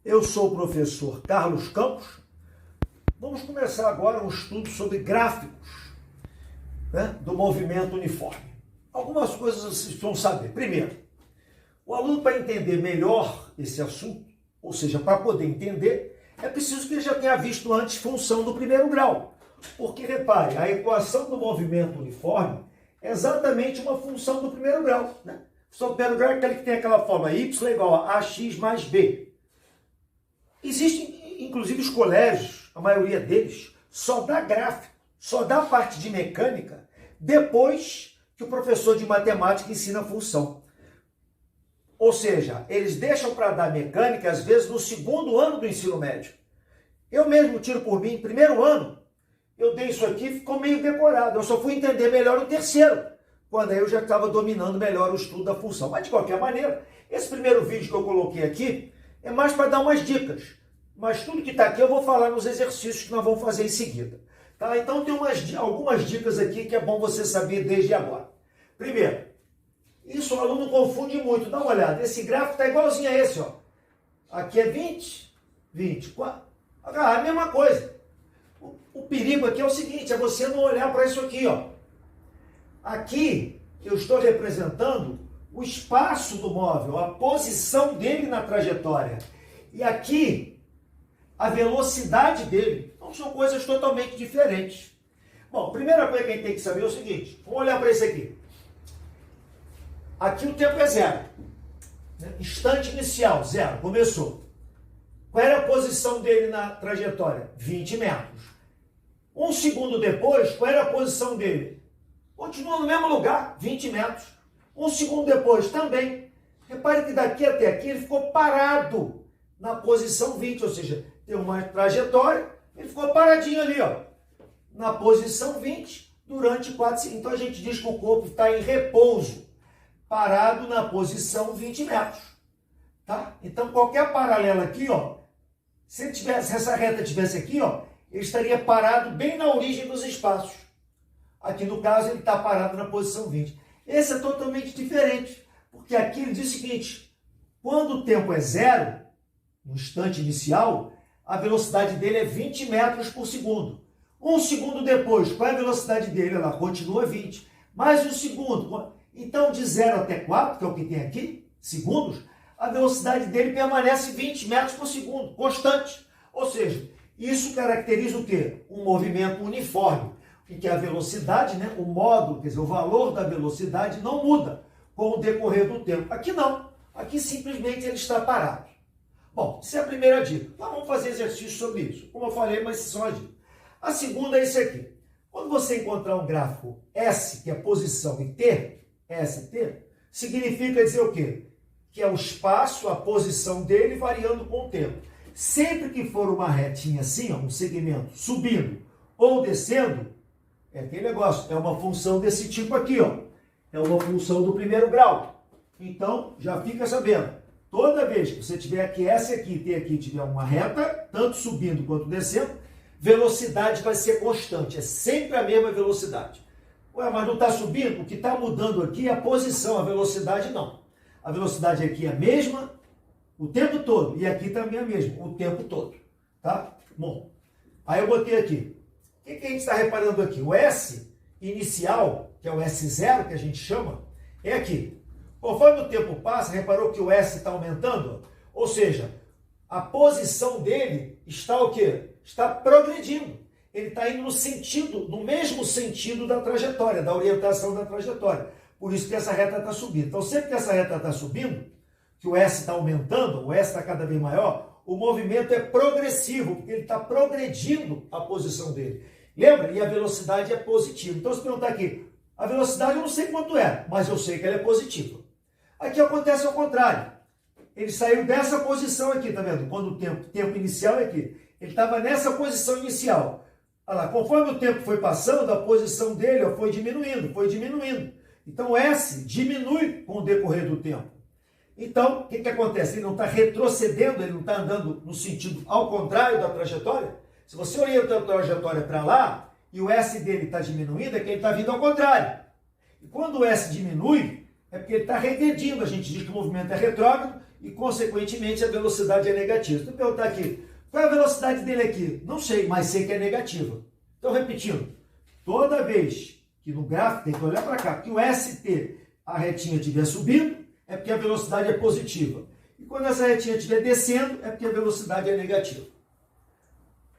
Eu sou o professor Carlos Campos. Vamos começar agora um estudo sobre gráficos, né, do movimento uniforme. Algumas coisas vocês vão saber. Primeiro, o aluno, para entender melhor esse assunto, ou seja, para poder entender, é preciso que ele já tenha visto antes função do primeiro grau. Porque, repare, a equação do movimento uniforme é exatamente uma função do primeiro grau, né? A função do primeiro grau é aquele que tem aquela forma y igual a ax mais b. Existem, inclusive, os colégios, a maioria deles, só dá gráfico, só dá parte de mecânica depois que o professor de matemática ensina a função. Ou seja, eles deixam para dar mecânica, às vezes, no segundo ano do ensino médio. Eu mesmo tiro por mim, primeiro ano, eu dei isso aqui, ficou meio decorado. Eu só fui entender melhor no terceiro, quando aí eu já estava dominando melhor o estudo da função. Mas, de qualquer maneira, esse primeiro vídeo que eu coloquei aqui é mais para dar umas dicas. Mas tudo que está aqui eu vou falar nos exercícios que nós vamos fazer em seguida. Tá? Então tem algumas dicas aqui que é bom você saber desde agora. Primeiro, isso o aluno confunde muito. Dá uma olhada. Esse gráfico está igualzinho a esse. Ó. Aqui é 20, 24. Ah, a mesma coisa. O perigo aqui é o seguinte, é você não olhar para isso aqui. Ó. Aqui eu estou representando o espaço do móvel, a posição dele na trajetória. E aqui, a velocidade dele. Então, são coisas totalmente diferentes. Bom, a primeira coisa que a gente tem que saber é o seguinte. Vamos olhar para esse aqui. Aqui o tempo é zero. Instante inicial, zero. Começou. Qual era a posição dele na trajetória? 20 metros. Um segundo depois, qual era a posição dele? Continua no mesmo lugar, 20 metros. Um segundo depois, também. Repare que daqui até aqui ele ficou parado na posição 20, ou seja, tem uma trajetória, ele ficou paradinho ali, ó, na posição 20 durante 4 segundos. Então a gente diz que o corpo está em repouso, parado na posição 20 metros. Tá? Então qualquer paralelo aqui, ó, se essa reta tivesse aqui, ó, ele estaria parado bem na origem dos espaços. Aqui no caso ele está parado na posição 20. Esse é totalmente diferente, porque aqui ele diz o seguinte, quando o tempo é zero, no instante inicial, a velocidade dele é 20 metros por segundo. Um segundo depois, qual é a velocidade dele? Ela continua 20. Mais um segundo. Então, de 0 até 4, que é o que tem aqui, segundos, a velocidade dele permanece 20 metros por segundo, constante. Ou seja, isso caracteriza o quê? Um movimento uniforme, porque a velocidade, né, o módulo, quer dizer, o valor da velocidade não muda com o decorrer do tempo. Aqui não. Aqui simplesmente ele está parado. Bom, essa é a primeira dica. Então vamos fazer exercício sobre isso. Como eu falei, mas são as dicas. A segunda é isso aqui. Quando você encontrar um gráfico S, que é posição, e T, ST, significa dizer o quê? Que é o espaço, a posição dele variando com o tempo. Sempre que for uma retinha assim, ó, um segmento subindo ou descendo, é aquele negócio, é uma função desse tipo aqui, ó. É uma função do primeiro grau. Então, já fica sabendo. Toda vez que você tiver aqui, essa aqui e T aqui tiver uma reta, tanto subindo quanto descendo, velocidade vai ser constante, é sempre a mesma velocidade. Ué, mas não está subindo? O que está mudando aqui é a posição, a velocidade não. A velocidade aqui é a mesma o tempo todo, e aqui também é a mesma, o tempo todo. Tá? Bom, aí eu botei aqui. O que a gente está reparando aqui? O S inicial, que é o S0 que a gente chama, é aqui. Conforme o tempo passa, reparou que o S está aumentando? Ou seja, a posição dele está o quê? Está progredindo. Ele está indo no mesmo sentido da trajetória, da orientação da trajetória. Por isso que essa reta está subindo. Então, sempre que essa reta está subindo, que o S está aumentando, o S está cada vez maior, o movimento é progressivo, porque ele está progredindo a posição dele. Lembra? E a velocidade é positiva. Então, se perguntar aqui, a velocidade eu não sei quanto é, mas eu sei que ela é positiva. Aqui acontece ao contrário. Ele saiu dessa posição aqui, tá vendo? Quando o tempo inicial é aqui. Ele estava nessa posição inicial. Olha lá, conforme o tempo foi passando, a posição dele foi diminuindo, foi diminuindo. Então, o S diminui com o decorrer do tempo. Então, o que acontece? Ele não está retrocedendo, ele não está andando no sentido ao contrário da trajetória. Se você orienta a trajetória para lá, e o S dele está diminuindo, é que ele está vindo ao contrário. E quando o S diminui, é porque ele está regredindo. A gente diz que o movimento é retrógrado e, consequentemente, a velocidade é negativa. Então, perguntar aqui, qual é a velocidade dele aqui? Não sei, mas sei que é negativa. Então, repetindo, toda vez que no gráfico, tem que olhar para cá, que o ST, a retinha estiver subindo, é porque a velocidade é positiva. E quando essa retinha estiver descendo, é porque a velocidade é negativa.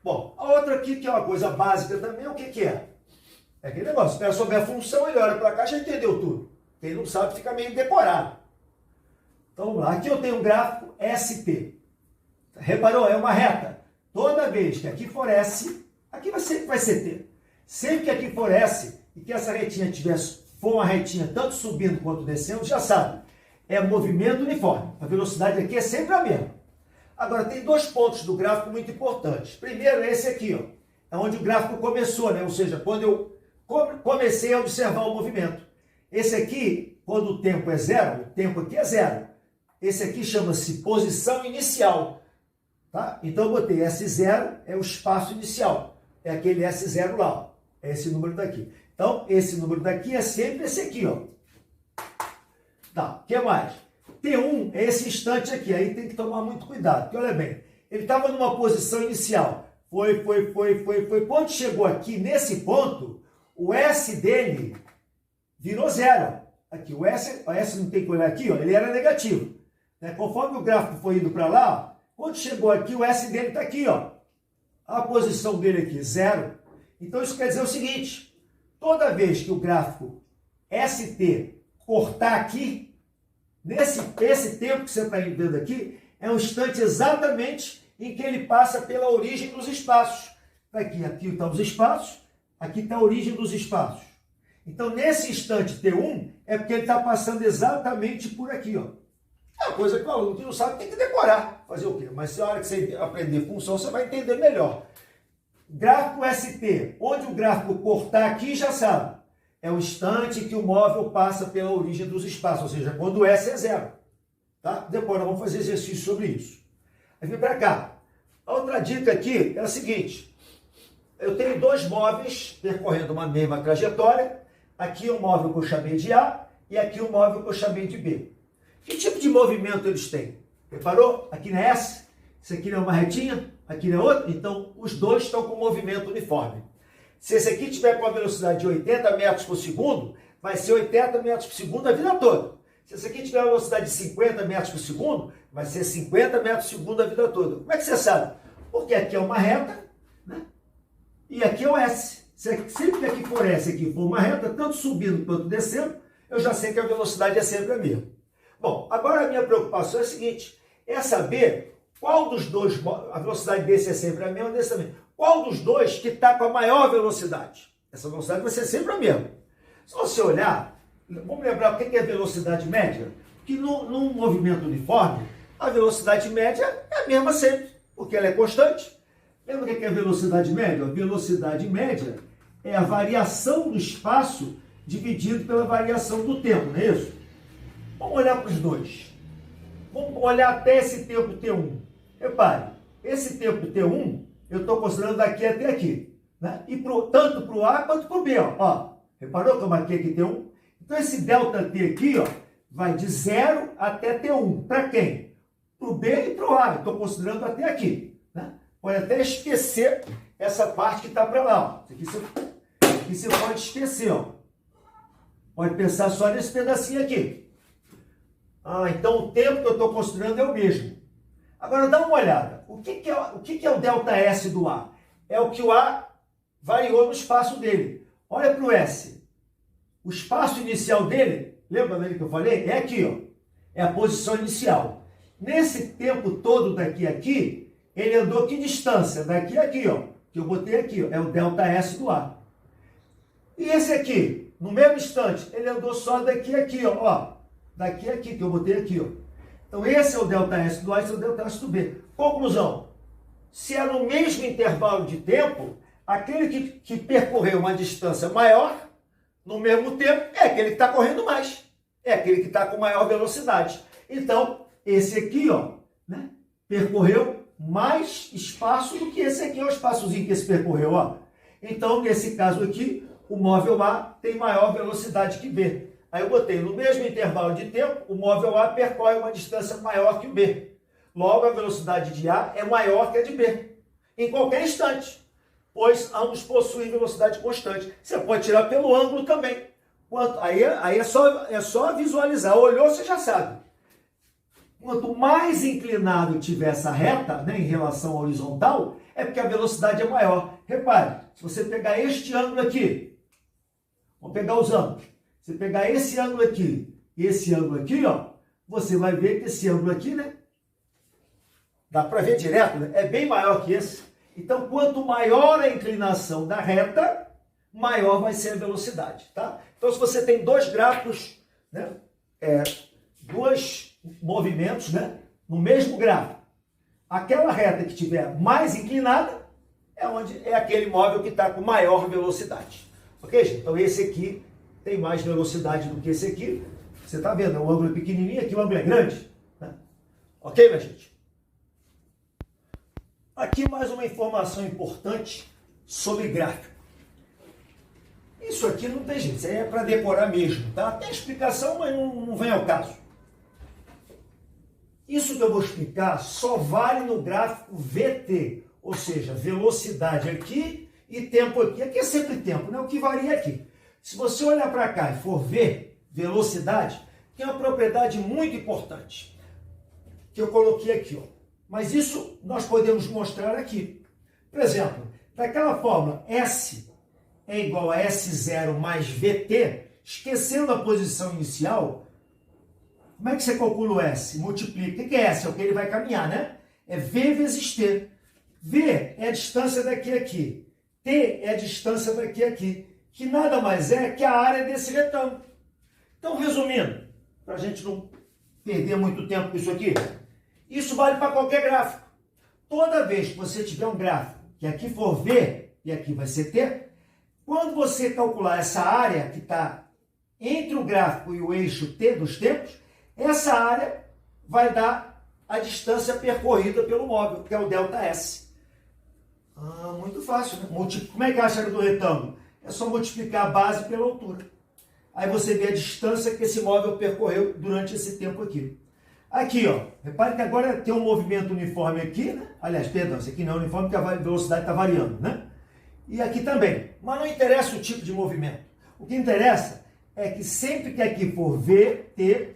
Bom, a outra aqui, que é uma coisa básica também, o que é? É aquele negócio, se o cara souber a função, ele olha para cá e já entendeu tudo. Quem não sabe fica meio decorado. Então, vamos lá. Aqui eu tenho um gráfico ST. Reparou? É uma reta. Toda vez que aqui for S, aqui sempre vai ser T. Sempre que aqui for S e que essa retinha for uma retinha tanto subindo quanto descendo, já sabe. É movimento uniforme. A velocidade aqui é sempre a mesma. Agora, tem dois pontos do gráfico muito importantes. Primeiro, esse aqui, ó. É onde o gráfico começou, né? Ou seja, quando eu comecei a observar o movimento. Esse aqui, quando o tempo é zero, o tempo aqui é zero. Esse aqui chama-se posição inicial. Tá? Então, eu botei S0, é o espaço inicial. É aquele S0 lá, ó. É esse número daqui. Então, esse número daqui é sempre esse aqui, ó. Tá, o que mais? T1 é esse instante aqui, aí tem que tomar muito cuidado, porque olha bem, ele estava numa posição inicial, foi. Quando chegou aqui, nesse ponto, o S dele virou zero. Aqui, o S não tem que olhar aqui, ó, ele era negativo. Né? Conforme o gráfico foi indo para lá, ó, quando chegou aqui, o S dele está aqui, ó. A posição dele aqui, zero. Então, isso quer dizer o seguinte, toda vez que o gráfico ST cortar aqui, esse tempo que você está vendo aqui, é um instante exatamente em que ele passa pela origem dos espaços. Aqui estão os espaços, aqui está a origem dos espaços. Então, nesse instante T1, é porque ele está passando exatamente por aqui, ó. É uma coisa que o aluno que não sabe tem que decorar. Fazer o quê? Mas se a hora que você aprender função, você vai entender melhor. Gráfico ST, onde o gráfico cortar aqui, já sabe. É o instante que o móvel passa pela origem dos espaços, ou seja, quando o S é zero. Tá? Depois nós vamos fazer exercício sobre isso. Aí vem para cá. A outra dica aqui é a seguinte. Eu tenho dois móveis percorrendo uma mesma trajetória. Aqui um móvel que eu chamei de A e aqui um móvel que eu chamei de B. Que tipo de movimento eles têm? Reparou? Aqui não é S, isso aqui não é uma retinha, aqui não é outra. Então, os dois estão com movimento uniforme. Se esse aqui tiver com a velocidade de 80 metros por segundo, vai ser 80 metros por segundo a vida toda. Se esse aqui tiver uma velocidade de 50 metros por segundo, vai ser 50 metros por segundo a vida toda. Como é que você sabe? Porque aqui é uma reta, né? E aqui é o S. Sempre que aqui for S e aqui for uma reta, tanto subindo quanto descendo, eu já sei que a velocidade é sempre a mesma. Bom, agora a minha preocupação é a seguinte, é saber qual dos dois, a velocidade desse é sempre a mesma, desse também. Qual dos dois que está com a maior velocidade? Essa velocidade vai ser sempre a mesma. Se você olhar, vamos lembrar o que é velocidade média? Que num movimento uniforme, a velocidade média é a mesma sempre, porque ela é constante. Lembra o que é velocidade média? A velocidade média é a variação do espaço dividido pela variação do tempo, não é isso? Vamos olhar para os dois. Vamos olhar até esse tempo T1. Repare, esse tempo T1, eu estou considerando daqui até aqui. Né? E tanto para o A quanto para o B. Ó. Reparou que eu marquei aqui T1? Então esse ΔT aqui, ó, vai de 0 até T1. Para quem? Para o B e para o A. Eu estou considerando até aqui. Né? Pode até esquecer essa parte que está para lá. Ó. Isso aqui você pode esquecer. Ó. Pode pensar só nesse pedacinho aqui. Ah, então o tempo que eu estou considerando é o mesmo. Agora dá uma olhada. O que é o ΔS do A? É o que o A variou no espaço dele. Olha para o S. O espaço inicial dele, lembra dele que eu falei? É aqui, ó. É a posição inicial. Nesse tempo todo daqui a aqui, ele andou que distância? Daqui a aqui, ó. Que eu botei aqui, ó. É o ΔS do A. E esse aqui, no mesmo instante, ele andou só daqui a aqui, ó. Daqui a aqui, que eu botei aqui, ó. Então, esse é o ΔS do A, esse é o ΔS do B. Conclusão. Se é no mesmo intervalo de tempo, aquele que percorreu uma distância maior, no mesmo tempo, é aquele que está correndo mais. É aquele que está com maior velocidade. Então, esse aqui, ó, né, percorreu mais espaço do que esse aqui, ó, o espaçozinho que esse percorreu, ó. Então, nesse caso aqui, o móvel A tem maior velocidade que B. Aí eu botei no mesmo intervalo de tempo, o móvel A percorre uma distância maior que o B. Logo, a velocidade de A é maior que a de B, em qualquer instante, pois ambos possuem velocidade constante. Você pode tirar pelo ângulo também. Aí é só visualizar. Olhou, você já sabe. Quanto mais inclinado tiver essa reta, né, em relação à horizontal, é porque a velocidade é maior. Repare, se você pegar este ângulo aqui, vamos pegar os ângulos. Se pegar esse ângulo aqui e esse ângulo aqui, ó, você vai ver que esse ângulo aqui, né, dá para ver direto, né, é bem maior que esse. Então, quanto maior a inclinação da reta, maior vai ser a velocidade, tá? Então, se você tem dois gráficos, né, dois movimentos, né, no mesmo gráfico, aquela reta que tiver mais inclinada é aquele móvel que está com maior velocidade. Ok, gente? Então, esse aqui tem mais velocidade do que esse aqui. Você está vendo, o ângulo é pequenininho, aqui o ângulo é grande, né? Ok, minha gente? Aqui mais uma informação importante sobre gráfico. Isso aqui não tem jeito, isso aí é para decorar mesmo, tá? Tem explicação, mas não vem ao caso. Isso que eu vou explicar só vale no gráfico VT, ou seja, velocidade aqui e tempo aqui. Aqui é sempre tempo, né? O que varia aqui. Se você olhar para cá e for ver velocidade, tem uma propriedade muito importante, que eu coloquei aqui, ó. Mas isso nós podemos mostrar aqui. Por exemplo, daquela fórmula S é igual a S0 mais VT, esquecendo a posição inicial, como é que você calcula o S? Multiplica. O que é S? É o que ele vai caminhar, né? É V vezes T. V é a distância daqui a aqui. T é a distância daqui a aqui. Que nada mais é que a área desse retângulo. Então, resumindo, para a gente não perder muito tempo com isso aqui, isso vale para qualquer gráfico. Toda vez que você tiver um gráfico que aqui for V e aqui vai ser T, quando você calcular essa área que está entre o gráfico e o eixo T dos tempos, essa área vai dar a distância percorrida pelo móvel, que é o ΔS. Muito fácil, né? Como é que acha a área do retângulo? É só multiplicar a base pela altura. Aí você vê a distância que esse móvel percorreu durante esse tempo aqui. Aqui, ó, repare que agora tem um movimento uniforme aqui, né? Aliás, perdão, esse aqui não é uniforme porque a velocidade está variando, né? E aqui também. Mas não interessa o tipo de movimento. O que interessa é que sempre que aqui for VT,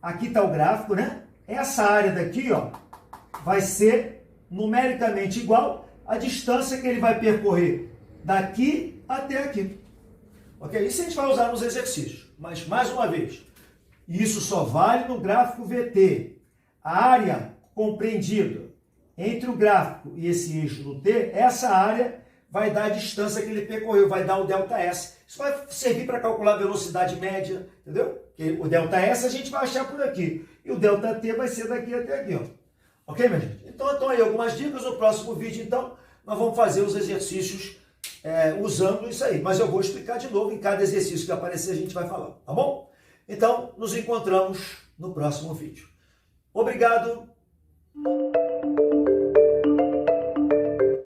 aqui está o gráfico, né? Essa área daqui, ó, vai ser numericamente igual à distância que ele vai percorrer daqui até aqui. Ok? Isso a gente vai usar nos exercícios. Mas, mais uma vez, isso só vale no gráfico VT. A área compreendida entre o gráfico e esse eixo do T, essa área vai dar a distância que ele percorreu, vai dar o ΔS. Isso vai servir para calcular a velocidade média, entendeu? Porque o ΔS a gente vai achar por aqui. E o ΔT vai ser daqui até aqui, ó. Ok, minha gente? Então, estão aí algumas dicas. No próximo vídeo, então, nós vamos fazer os exercícios usando isso aí. Mas eu vou explicar de novo em cada exercício que aparecer, a gente vai falar, tá bom? Então, nos encontramos no próximo vídeo. Obrigado!